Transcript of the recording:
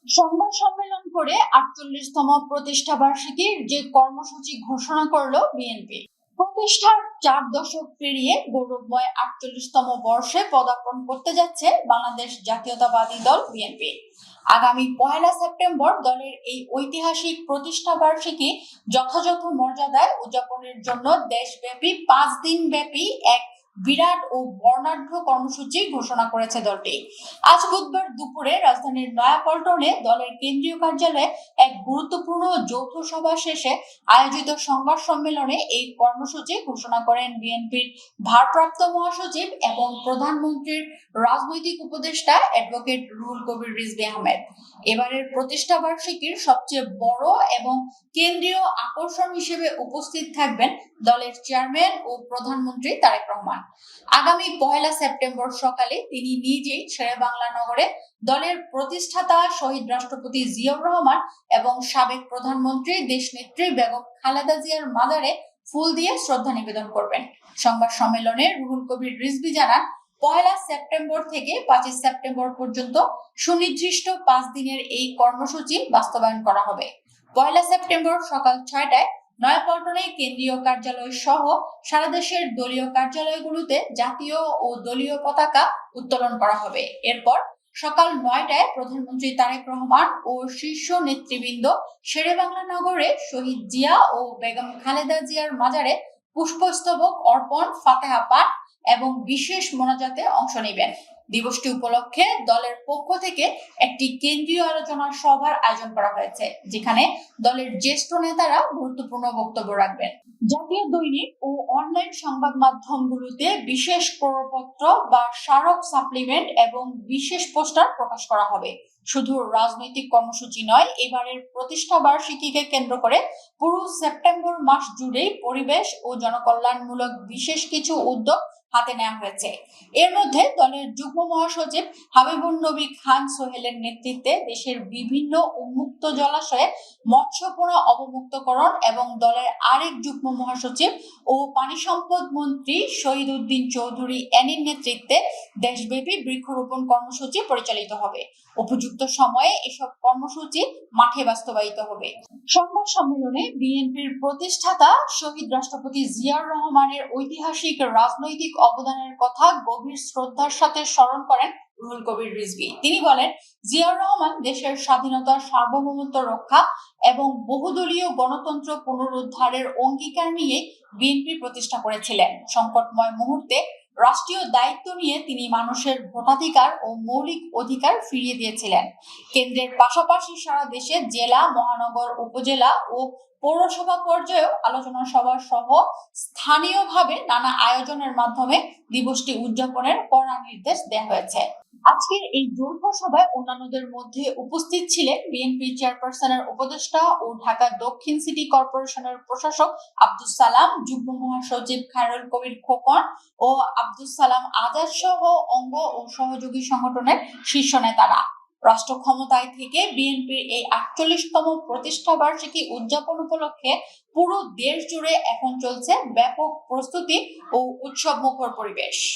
সংবাদ সম্মেলন করে ৪৮তম প্রতিষ্ঠা বার্ষিকীর যে কর্মসূচি ঘোষণা করলো বিএনপি। প্রতিষ্ঠার ৪ দশক পেরিয়ে গৌরবময় ৪৮তম বর্ষে পদার্পণ করতে যাচ্ছে বাংলাদেশ জাতীয়তাবাদী দল বিএনপি। আগামী ১ সেপ্টেম্বর দলের এই ঐতিহাসিক প্রতিষ্ঠা বার্ষিকী যথাযথ মর্যাদায় উদযাপনের জন্য দেশব্যাপী ৫ দিন ব্যাপী এক বিরাট ও বর্ণাঢ্য কর্মসূচি ঘোষণা করেছে দলটি। আজ বুধবার দুপুরে রাজধানীর নয়াপল্টনে দলের কেন্দ্রীয় কার্যালয়ে এক গুরুত্বপূর্ণ যৌথ সভা শেষে আয়োজিত সংবাদ সম্মেলনে এই কর্মসূচি ঘোষণা করেন বিএনপির ভারপ্রাপ্ত মহাসচিব এবং প্রধানমন্ত্রীর রাজনৈতিক উপদেষ্টা অ্যাডভোকেট রুহুল কবির রিজভী আহমেদ। এবারের প্রতিষ্ঠা বার্ষিকীর সবচেয়ে বড় এবং কেন্দ্রীয় আকর্ষণ হিসেবে উপস্থিত থাকবেন দলের চেয়ারম্যান ও প্রধানমন্ত্রী তারেক রহমান। আগামী ১ সেপ্টেম্বর সকালে তিনি নিজেই শেরেবাংলা নগরে দলের প্রতিষ্ঠাতা শহীদ রাষ্ট্রপতি জিয়াউর রহমান এবং সাবেক প্রধানমন্ত্রী দেশনেত্রী বেগম খালেদা জিয়ার মাজারে ফুল দিয়ে শ্রদ্ধা নিবেদন করবেন। সংবাদ সম্মেলনে রুহুল কবির রিজভী জানান, ১ সেপ্টেম্বর থেকে ৫ সেপ্টেম্বর পর্যন্ত সুনির্দিষ্ট ৫ দিনের এই কর্মসূচি বাস্তবায়ন করা হবে। ১ সেপ্টেম্বর সকাল ৬টায় নয়াপল্টনে কেন্দ্রীয় কার্যালয় সহ সারা দেশের দলীয় কার্যালয়গুলোতে জাতীয় ও দলীয় পতাকা উত্তোলন করা হবে। এরপর সকাল ৯টায় প্রধানমন্ত্রী তারেক রহমান ও শীর্ষ নেতৃবৃন্দ শেরেবাংলা নগরে শহীদ জিয়া ও বেগম খালেদা জিয়ার মাজারে পুষ্পস্তবক অর্পণ, ফাতেহা পাঠ এবং বিশেষ মোনাজাতে অংশ নেবেন। দিবসটি উপলক্ষে দলের পক্ষ থেকে একটি কেন্দ্রীয় আলোচনা সভার আয়োজন করা হয়েছে, যেখানে দলের জ্যেষ্ঠ নেতারা গুরুত্বপূর্ণ বক্তব্য রাখবেন। জাতীয় দৈনিক ও অনলাইন সংবাদ মাধ্যমগুলোতে বিশেষ প্রপত্র বা স্মারক সাপ্লিমেন্ট এবং বিশেষ পোস্টার প্রকাশ করা হবে। শুধু রাজনৈতিক কর্মসূচি নয়, এবারের প্রতিষ্ঠা বার্ষিকীকে কেন্দ্র করে পুরো সেপ্টেম্বর মাস জুড়েই পরিবেশ ও জনকল্যাণমূলক বিশেষ কিছু উদ্যোগ হাতে নেওয়া হয়েছে। এর মধ্যে দলের যুগ্ম মহাসচিব হাবিবুন নবী খান সোহেলের নেতৃত্বে দেশের বিভিন্ন উন্মুক্ত জলাশয়ে মৎস্যপোনা অবমুক্তকরণ এবং দলের আরেক যুগ্ম মহাসচিব ও পানি সম্পদ মন্ত্রী শহীদ উদ্দিন চৌধুরী এনির নেতৃত্বে দেশব্যাপী বৃক্ষরোপণ কর্মসূচি পরিচালিত হবে। উপযুক্ত সময়ে এসব কর্মসূচি মাঠে বাস্তবায়িত হবে। সংবাদ সম্মেলনে বিএনপির প্রতিষ্ঠাতা শহীদ রাষ্ট্রপতি জিয়াউর রহমানের ঐতিহাসিক রাজনৈতিক অবদানের কথা গভীর শ্রদ্ধার সাথে স্মরণ করেন রুহুল কবির রিজভী। তিনি বলেন, জিয়াউর রহমান দেশের স্বাধীনতা, সার্বভৌমত্ব রক্ষা এবং বহুদলীয় গণতন্ত্র পুনরুদ্ধারের অঙ্গীকার নিয়ে বিএনপি প্রতিষ্ঠা করেছিলেন। সংকটময় মুহূর্তে রাষ্ট্রীয় দায়িত্ব নিয়ে তিনি মানুষের ভোটাধিকার ও মৌলিক অধিকার ফিরিয়ে দিয়েছিলেন। কেন্দ্রের পাশাপাশি সারা দেশে জেলা, মহানগর, উপজেলা ও পৌরসভা পর্যায়েও আলোচনা সভা সহ স্থানীয়ভাবে নানা আয়োজনের মাধ্যমে দিবসটি উদযাপনের কড়া নির্দেশ দেওয়া হয়েছে। আজকের এই যৌথ সভায় অন্যান্যদের মধ্যে উপস্থিত ছিলেন বিএনপি চেয়ারপারসনের উপদেষ্টা ও ঢাকা দক্ষিণ সিটি কর্পোরেশনের প্রশাসক আব্দুস সালাম, যুগ্ম মহাসচিব খায়রুল কবির খোকন ও আব্দুস সালাম আজাদ সহ অঙ্গ ও সহযোগী সংগঠনের শীর্ষ নেতারা। রাষ্ট্র ক্ষমতায় থেকে বিএনপির এই ৪৮তম প্রতিষ্ঠা বার্ষিকী উদযাপন উপলক্ষে পুরো দেশ জুড়ে এখন চলছে ব্যাপক প্রস্তুতি ও উৎসবমুখর পরিবেশ।